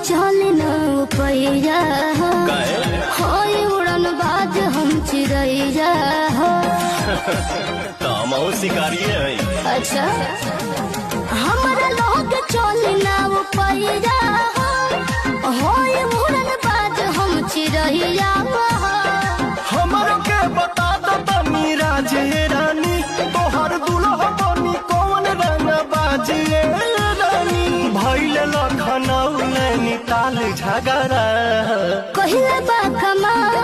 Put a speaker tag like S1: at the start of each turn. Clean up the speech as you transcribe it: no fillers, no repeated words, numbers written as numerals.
S1: चल न पैया होय उड़न बाज हम चिड़ैया हो।
S2: हम शिकारी है।
S1: अच्छा हमारा लोग चल न पैया होय उड़न बाज हम चिड़ैया हो।
S2: हमारो के बता दो तनी राजे रानी तोहर दुल्हा बनी कौन रंग बाजिए रानी भइल लखनऊ नैनीताल झगड़ा
S1: कहिले बा कमाल